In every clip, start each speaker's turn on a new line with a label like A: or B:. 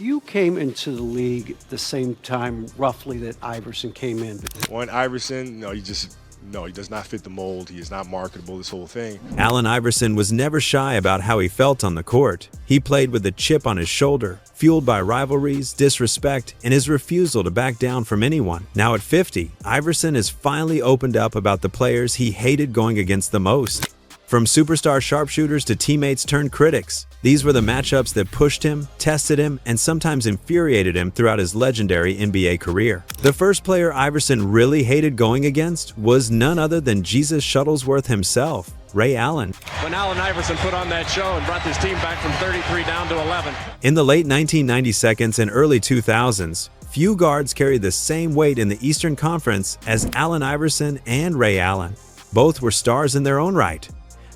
A: You came into the league the same time, roughly, that Iverson came in.
B: One, Iverson, no, he does not fit the mold. He is not marketable, this whole thing.
C: Allen Iverson was never shy about how he felt on the court. He played with a chip on his shoulder, fueled by rivalries, disrespect, and his refusal to back down from anyone. Now at 50, Iverson has finally opened up about the players he hated going against the most. From superstar sharpshooters to teammates turned critics, these were the matchups that pushed him, tested him, and sometimes infuriated him throughout his legendary NBA career. The first player Iverson really hated going against was none other than Jesus Shuttlesworth himself, Ray Allen.
D: When Allen Iverson put on that show and brought this team back from 33 down to 11.
C: In the late 1990s and early 2000s, few guards carried the same weight in the Eastern Conference as Allen Iverson and Ray Allen. Both were stars in their own right.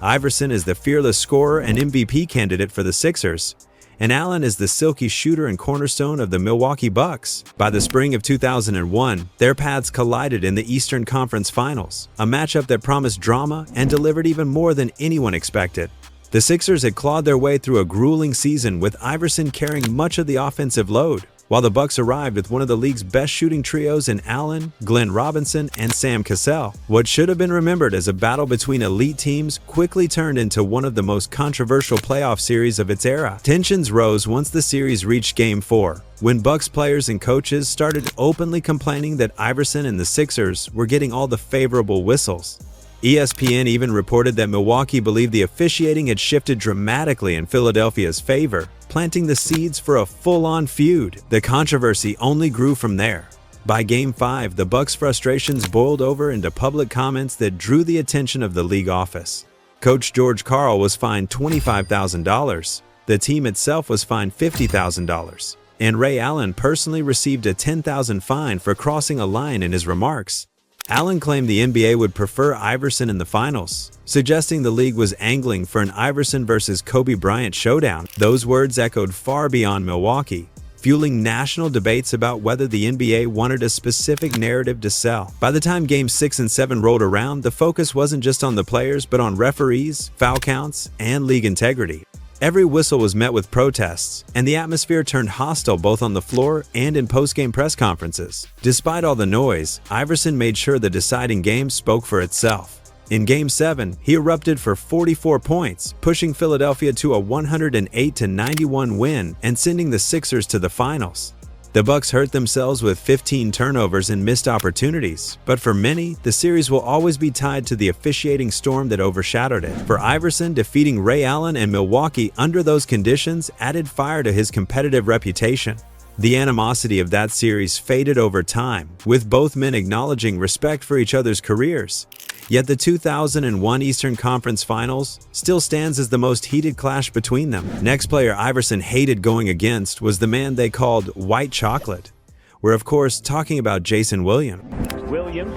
C: Iverson is the fearless scorer and MVP candidate for the Sixers, and Allen is the silky shooter and cornerstone of the Milwaukee Bucks. By the spring of 2001, their paths collided in the Eastern Conference Finals, a matchup that promised drama and delivered even more than anyone expected. The Sixers had clawed their way through a grueling season with Iverson carrying much of the offensive load, while the Bucks arrived with one of the league's best shooting trios in Allen, Glenn Robinson, and Sam Cassell. What should have been remembered as a battle between elite teams quickly turned into one of the most controversial playoff series of its era. Tensions rose once the series reached Game 4, when Bucks players and coaches started openly complaining that Iverson and the Sixers were getting all the favorable whistles. ESPN even reported that Milwaukee believed the officiating had shifted dramatically in Philadelphia's favor, planting the seeds for a full-on feud. The controversy only grew from there. By Game 5, the Bucks' frustrations boiled over into public comments that drew the attention of the league office. Coach George Karl was fined $25,000. The team itself was fined $50,000. And Ray Allen personally received a $10,000 fine for crossing a line in his remarks. Allen claimed the NBA would prefer Iverson in the finals, suggesting the league was angling for an Iverson versus Kobe Bryant showdown. Those words echoed far beyond Milwaukee, fueling national debates about whether the NBA wanted a specific narrative to sell. By the time Games 6 and 7 rolled around, the focus wasn't just on the players, but on referees, foul counts, and league integrity. Every whistle was met with protests, and the atmosphere turned hostile both on the floor and in post-game press conferences. Despite all the noise, Iverson made sure the deciding game spoke for itself. In Game 7, he erupted for 44 points, pushing Philadelphia to a 108-91 win and sending the Sixers to the finals. The Bucks hurt themselves with 15 turnovers and missed opportunities, but for many, the series will always be tied to the officiating storm that overshadowed it. For Iverson, defeating Ray Allen and Milwaukee under those conditions added fire to his competitive reputation. The animosity of that series faded over time, with both men acknowledging respect for each other's careers. Yet the 2001 Eastern Conference Finals still stands as the most heated clash between them. Next player Iverson hated going against was the man they called White Chocolate. We're of course talking about Jason Williams.
E: Williams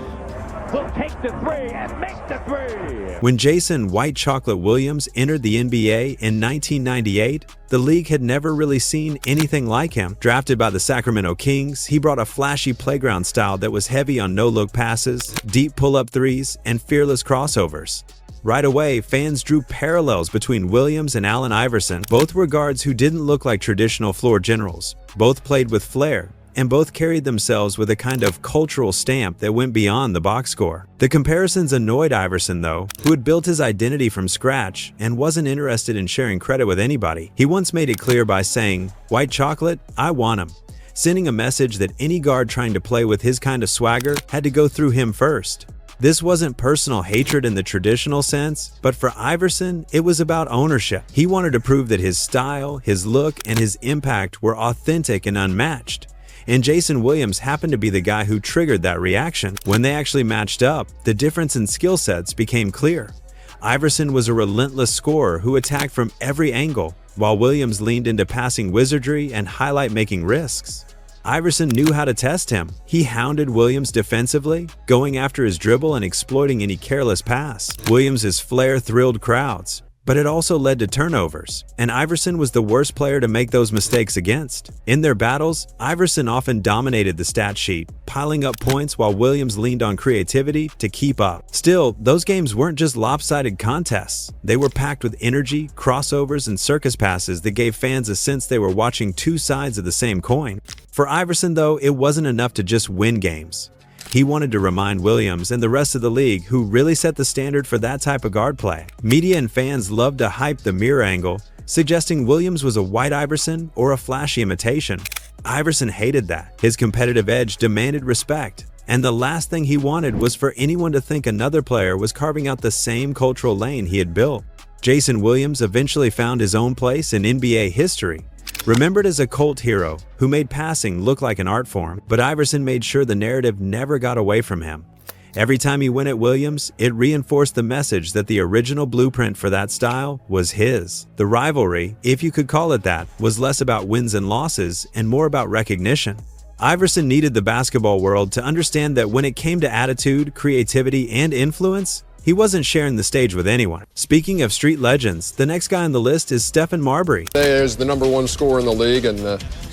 E: will take the three and make the three.
C: When Jason White Chocolate Williams entered the NBA in 1998, the league had never really seen anything like him. Drafted by the Sacramento Kings, he brought a flashy playground style that was heavy on no-look passes, deep pull-up threes, and fearless crossovers. Right away, fans drew parallels between Williams and Allen Iverson. Both were guards who didn't look like traditional floor generals. Both played with flair, and both carried themselves with a kind of cultural stamp that went beyond the box score. The comparisons annoyed Iverson, though, who had built his identity from scratch and wasn't interested in sharing credit with anybody. He once made it clear by saying, "White Chocolate, I want him," sending a message that any guard trying to play with his kind of swagger had to go through him first. This wasn't personal hatred in the traditional sense, but for Iverson, it was about ownership. He wanted to prove that his style, his look, and his impact were authentic and unmatched. And Jason Williams happened to be the guy who triggered that reaction. When they actually matched up, the difference in skill sets became clear. Iverson was a relentless scorer who attacked from every angle, while Williams leaned into passing wizardry and highlight-making risks. Iverson knew how to test him. He hounded Williams defensively, going after his dribble and exploiting any careless pass. Williams' flair thrilled crowds, but it also led to turnovers, and Iverson was the worst player to make those mistakes against. In their battles, Iverson often dominated the stat sheet, piling up points while Williams leaned on creativity to keep up. Still, those games weren't just lopsided contests. They were packed with energy, crossovers, and circus passes that gave fans a sense they were watching two sides of the same coin. For Iverson, though, it wasn't enough to just win games. He wanted to remind Williams and the rest of the league, who really set the standard for that type of guard play. Media and fans loved to hype the mirror angle, suggesting Williams was a white Iverson or a flashy imitation. Iverson hated that. His competitive edge demanded respect, and the last thing he wanted was for anyone to think another player was carving out the same cultural lane he had built. Jason Williams eventually found his own place in NBA history. Remembered as a cult hero who made passing look like an art form, but Iverson made sure the narrative never got away from him. Every time he went at Williams, it reinforced the message that the original blueprint for that style was his. The rivalry, if you could call it that, was less about wins and losses and more about recognition. Iverson needed the basketball world to understand that when it came to attitude, creativity, and influence, he wasn't sharing the stage with anyone. Speaking of street legends, the next guy on the list is Stephon Marbury.
F: There's the #1 scorer in the league and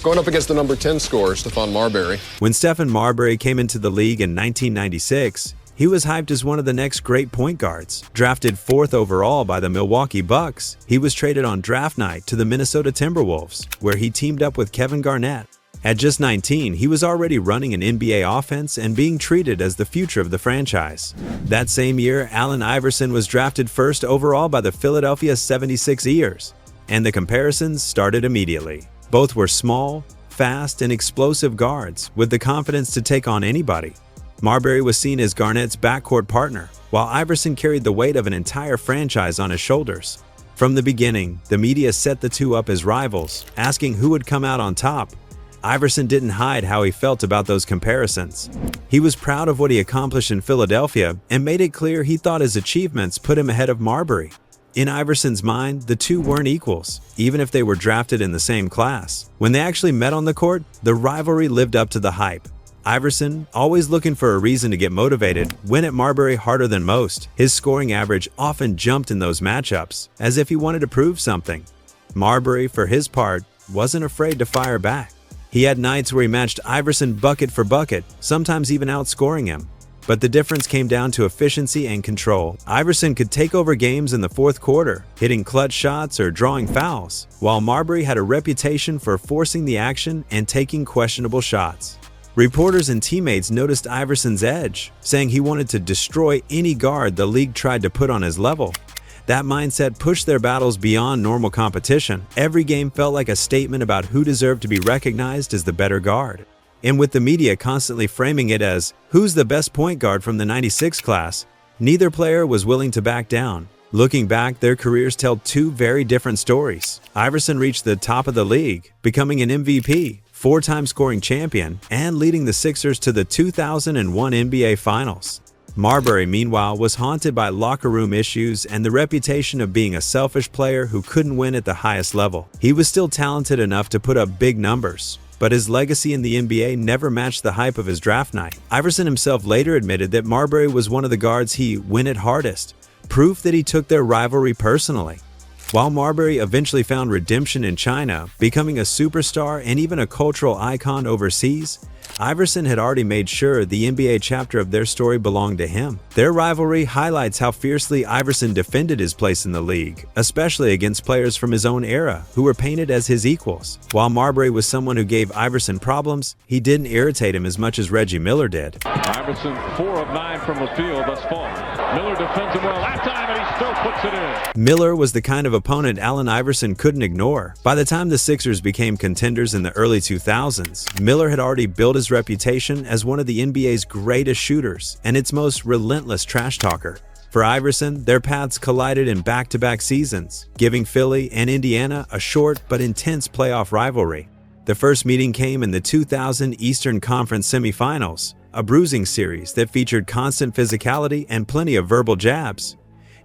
F: going up against the #10 scorer, Stephon Marbury.
C: When Stephon Marbury came into the league in 1996, he was hyped as one of the next great point guards. Drafted 4th overall by the Milwaukee Bucks, he was traded on draft night to the Minnesota Timberwolves, where he teamed up with Kevin Garnett. At just 19, he was already running an NBA offense and being treated as the future of the franchise. That same year, Allen Iverson was drafted 1st overall by the Philadelphia 76ers, and the comparisons started immediately. Both were small, fast, and explosive guards with the confidence to take on anybody. Marbury was seen as Garnett's backcourt partner, while Iverson carried the weight of an entire franchise on his shoulders. From the beginning, the media set the two up as rivals, asking who would come out on top. Iverson didn't hide how he felt about those comparisons. He was proud of what he accomplished in Philadelphia and made it clear he thought his achievements put him ahead of Marbury. In Iverson's mind, the two weren't equals, even if they were drafted in the same class. When they actually met on the court, the rivalry lived up to the hype. Iverson, always looking for a reason to get motivated, went at Marbury harder than most. His scoring average often jumped in those matchups, as if he wanted to prove something. Marbury, for his part, wasn't afraid to fire back. He had nights where he matched Iverson bucket for bucket, sometimes even outscoring him. But the difference came down to efficiency and control. Iverson could take over games in the 4th quarter, hitting clutch shots or drawing fouls, while Marbury had a reputation for forcing the action and taking questionable shots. Reporters and teammates noticed Iverson's edge, saying he wanted to destroy any guard the league tried to put on his level. That mindset pushed their battles beyond normal competition. Every game felt like a statement about who deserved to be recognized as the better guard. And with the media constantly framing it as, who's the best point guard from the '96 class, neither player was willing to back down. Looking back, their careers tell two very different stories. Iverson reached the top of the league, becoming an MVP, 4-time scoring champion, and leading the Sixers to the 2001 NBA Finals. Marbury, meanwhile, was haunted by locker room issues and the reputation of being a selfish player who couldn't win at the highest level. He was still talented enough to put up big numbers, but his legacy in the NBA never matched the hype of his draft night. Iverson himself later admitted that Marbury was one of the guards he went at hardest, proof that he took their rivalry personally. While Marbury eventually found redemption in China, becoming a superstar and even a cultural icon overseas, Iverson had already made sure the NBA chapter of their story belonged to him. Their rivalry highlights how fiercely Iverson defended his place in the league, especially against players from his own era who were painted as his equals. While Marbury was someone who gave Iverson problems, he didn't irritate him as much as Reggie Miller did.
D: Iverson 4 of 9 from the field thus far. Miller defends him well that time, and he still puts it in.
C: Miller was the kind of opponent Allen Iverson couldn't ignore. By the time the Sixers became contenders in the early 2000s, Miller had already built his reputation as one of the NBA's greatest shooters and its most relentless trash talker. For Iverson, their paths collided in back-to-back seasons, giving Philly and Indiana a short but intense playoff rivalry. The first meeting came in the 2000 Eastern Conference semifinals, a bruising series that featured constant physicality and plenty of verbal jabs.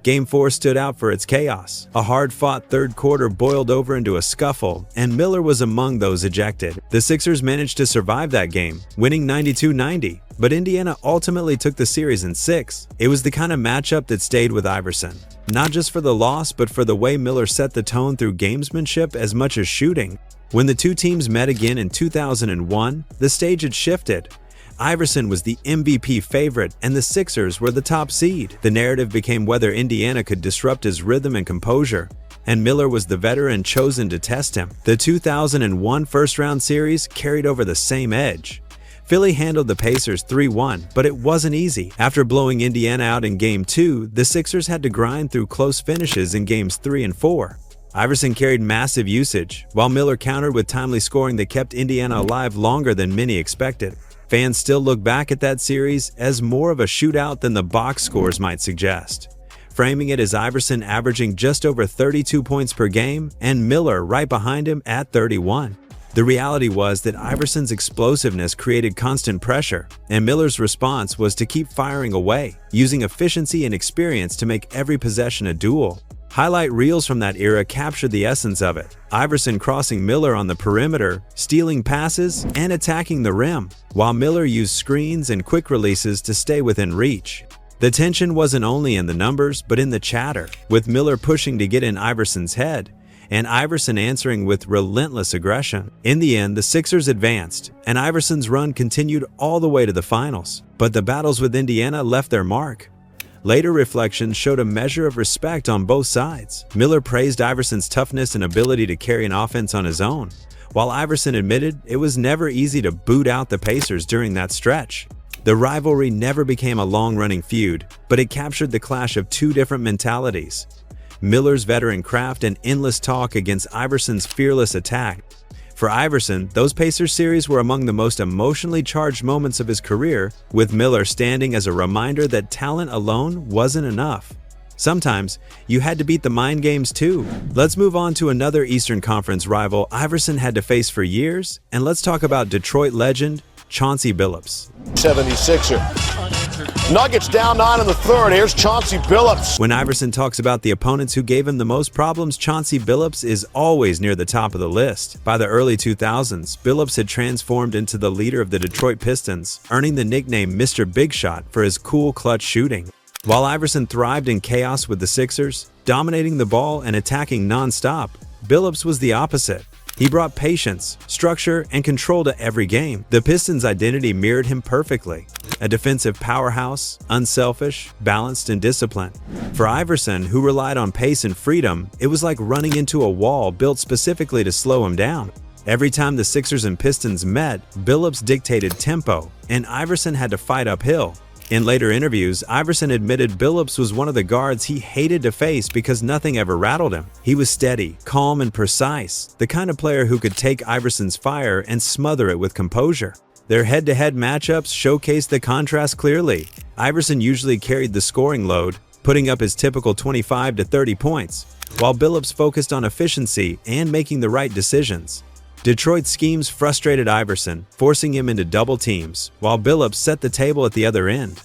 C: Game 4 stood out for its chaos. A hard-fought third quarter boiled over into a scuffle, and Miller was among those ejected. The Sixers managed to survive that game, winning 92-90, but Indiana ultimately took the series in 6. It was the kind of matchup that stayed with Iverson. Not just for the loss, but for the way Miller set the tone through gamesmanship as much as shooting. When the two teams met again in 2001, the stage had shifted. Iverson was the MVP favorite, and the Sixers were the top seed. The narrative became whether Indiana could disrupt his rhythm and composure, and Miller was the veteran chosen to test him. The 2001 first-round series carried over the same edge. Philly handled the Pacers 3-1, but it wasn't easy. After blowing Indiana out in Game 2, the Sixers had to grind through close finishes in Games 3 and 4. Iverson carried massive usage, while Miller countered with timely scoring that kept Indiana alive longer than many expected. Fans still look back at that series as more of a shootout than the box scores might suggest, framing it as Iverson averaging just over 32 points per game and Miller right behind him at 31. The reality was that Iverson's explosiveness created constant pressure, and Miller's response was to keep firing away, using efficiency and experience to make every possession a duel. Highlight reels from that era captured the essence of it. Iverson crossing Miller on the perimeter, stealing passes, and attacking the rim, while Miller used screens and quick releases to stay within reach. The tension wasn't only in the numbers, but in the chatter, with Miller pushing to get in Iverson's head, and Iverson answering with relentless aggression. In the end, the Sixers advanced, and Iverson's run continued all the way to the finals. But the battles with Indiana left their mark. Later reflections showed a measure of respect on both sides. Miller praised Iverson's toughness and ability to carry an offense on his own, while Iverson admitted it was never easy to boot out the Pacers during that stretch. The rivalry never became a long-running feud, but it captured the clash of two different mentalities: Miller's veteran craft and endless talk against Iverson's fearless attack. For Iverson, those Pacers series were among the most emotionally charged moments of his career, with Miller standing as a reminder that talent alone wasn't enough. Sometimes, you had to beat the mind games too. Let's move on to another Eastern Conference rival Iverson had to face for years, and let's talk about Detroit legend Chauncey Billups.
G: 76er. Nuggets down 9 in the third. Here's Chauncey Billups.
C: When Iverson talks about the opponents who gave him the most problems, Chauncey Billups is always near the top of the list. By the early 2000s, Billups had transformed into the leader of the Detroit Pistons, earning the nickname Mr. Big Shot for his cool clutch shooting. While Iverson thrived in chaos with the Sixers, dominating the ball and attacking non-stop, Billups was the opposite. He brought patience, structure, and control to every game. The Pistons' identity mirrored him perfectly: a defensive powerhouse, unselfish, balanced, and disciplined. For Iverson, who relied on pace and freedom, it was like running into a wall built specifically to slow him down. Every time the Sixers and Pistons met, Billups dictated tempo, and Iverson had to fight uphill. In later interviews, Iverson admitted Billups was one of the guards he hated to face because nothing ever rattled him. He was steady, calm, and precise, the kind of player who could take Iverson's fire and smother it with composure. Their head-to-head matchups showcased the contrast clearly. Iverson usually carried the scoring load, putting up his typical 25 to 30 points, while Billups focused on efficiency and making the right decisions. Detroit's schemes frustrated Iverson, forcing him into double teams, while Billups set the table at the other end.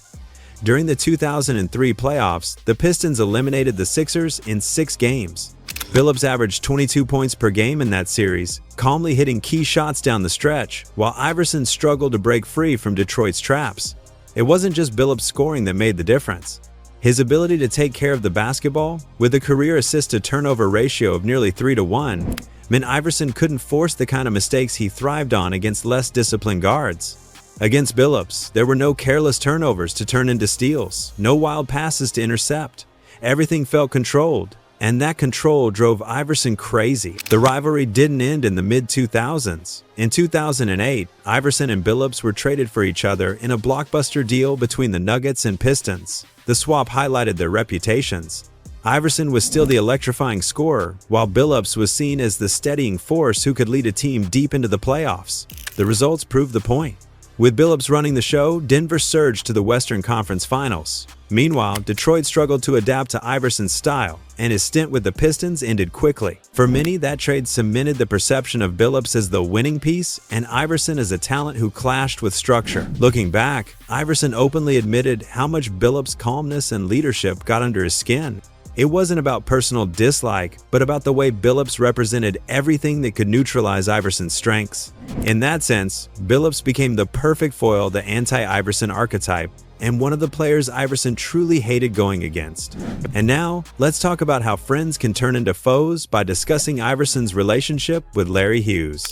C: During the 2003 playoffs, the Pistons eliminated the Sixers in 6 games. Billups averaged 22 points per game in that series, calmly hitting key shots down the stretch, while Iverson struggled to break free from Detroit's traps. It wasn't just Billups' scoring that made the difference. His ability to take care of the basketball, with a career assist-to-turnover ratio of nearly 3-to-1, meant Iverson couldn't force the kind of mistakes he thrived on against less disciplined guards. Against Billups, there were no careless turnovers to turn into steals, no wild passes to intercept. Everything felt controlled, and that control drove Iverson crazy. The rivalry didn't end in the mid-2000s. In 2008, Iverson and Billups were traded for each other in a blockbuster deal between the Nuggets and Pistons. The swap highlighted their reputations. Iverson was still the electrifying scorer, while Billups was seen as the steadying force who could lead a team deep into the playoffs. The results proved the point. With Billups running the show, Denver surged to the Western Conference Finals. Meanwhile, Detroit struggled to adapt to Iverson's style, and his stint with the Pistons ended quickly. For many, that trade cemented the perception of Billups as the winning piece and Iverson as a talent who clashed with structure. Looking back, Iverson openly admitted how much Billups' calmness and leadership got under his skin. It wasn't about personal dislike, but about the way Billups represented everything that could neutralize Iverson's strengths. In that sense, Billups became the perfect foil to the anti-Iverson archetype, and one of the players Iverson truly hated going against. And now, let's talk about how friends can turn into foes by discussing Iverson's relationship with Larry Hughes.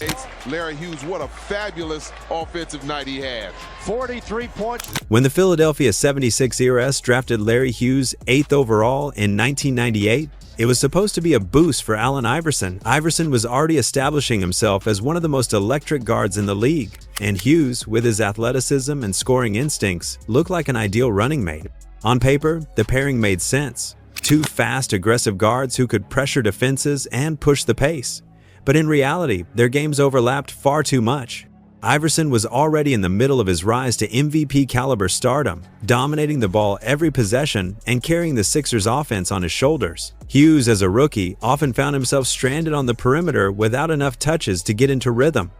H: Larry Hughes, what a fabulous offensive night he had.
E: 43 points.
C: When the Philadelphia 76ers drafted Larry Hughes 8th overall in 1998, it was supposed to be a boost for Allen Iverson. Iverson was already establishing himself as one of the most electric guards in the league, and Hughes, with his athleticism and scoring instincts, looked like an ideal running mate. On paper, the pairing made sense. Two fast, aggressive guards who could pressure defenses and push the pace. But in reality, their games overlapped far too much. Iverson was already in the middle of his rise to MVP-caliber stardom, dominating the ball every possession and carrying the Sixers' offense on his shoulders. Hughes, as a rookie, often found himself stranded on the perimeter without enough touches to get into rhythm.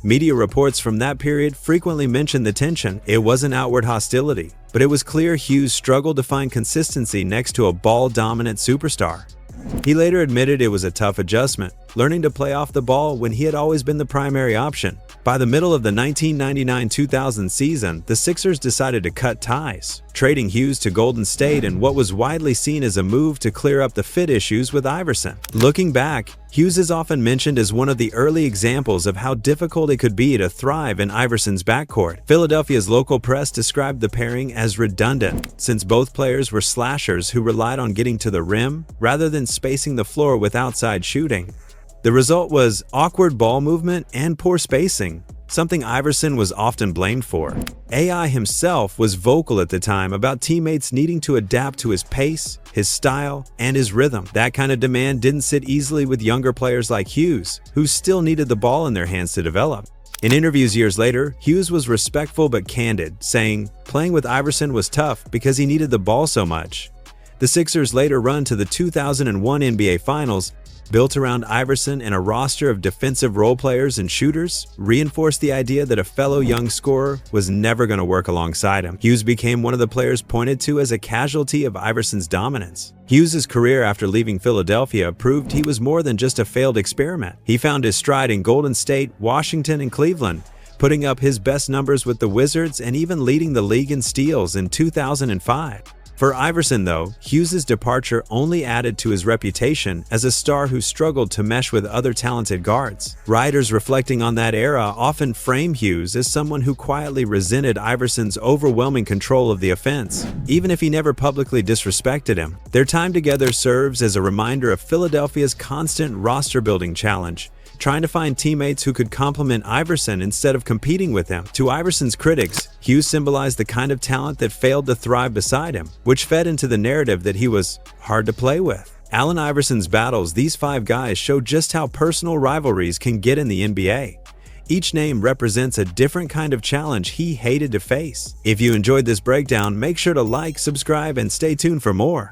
C: Media reports from that period frequently mentioned the tension. It wasn't outward hostility, but it was clear Hughes struggled to find consistency next to a ball-dominant superstar. He later admitted it was a tough adjustment, learning to play off the ball when he had always been the primary option. By the middle of the 1999-2000 season, the Sixers decided to cut ties, trading Hughes to Golden State in what was widely seen as a move to clear up the fit issues with Iverson. Looking back, Hughes is often mentioned as one of the early examples of how difficult it could be to thrive in Iverson's backcourt. Philadelphia's local press described the pairing as redundant, since both players were slashers who relied on getting to the rim rather than spacing the floor with outside shooting. The result was awkward ball movement and poor spacing, something Iverson was often blamed for. AI himself was vocal at the time about teammates needing to adapt to his pace, his style, and his rhythm. That kind of demand didn't sit easily with younger players like Hughes, who still needed the ball in their hands to develop. In interviews years later, Hughes was respectful but candid, saying playing with Iverson was tough because he needed the ball so much. The Sixers' later run to the 2001 NBA Finals, built around Iverson and a roster of defensive role players and shooters, reinforced the idea that a fellow young scorer was never going to work alongside him. Hughes became one of the players pointed to as a casualty of Iverson's dominance. Hughes' career after leaving Philadelphia proved he was more than just a failed experiment. He found his stride in Golden State, Washington, and Cleveland, putting up his best numbers with the Wizards and even leading the league in steals in 2005. For Iverson, though, Hughes' departure only added to his reputation as a star who struggled to mesh with other talented guards. Writers reflecting on that era often frame Hughes as someone who quietly resented Iverson's overwhelming control of the offense, even if he never publicly disrespected him. Their time together serves as a reminder of Philadelphia's constant roster-building challenge, trying to find teammates who could complement Iverson instead of competing with him. To Iverson's critics, Hughes symbolized the kind of talent that failed to thrive beside him, which fed into the narrative that he was hard to play with. Allen Iverson's battles, these five guys, show just how personal rivalries can get in the NBA. Each name represents a different kind of challenge he hated to face. If you enjoyed this breakdown, make sure to like, subscribe, and stay tuned for more.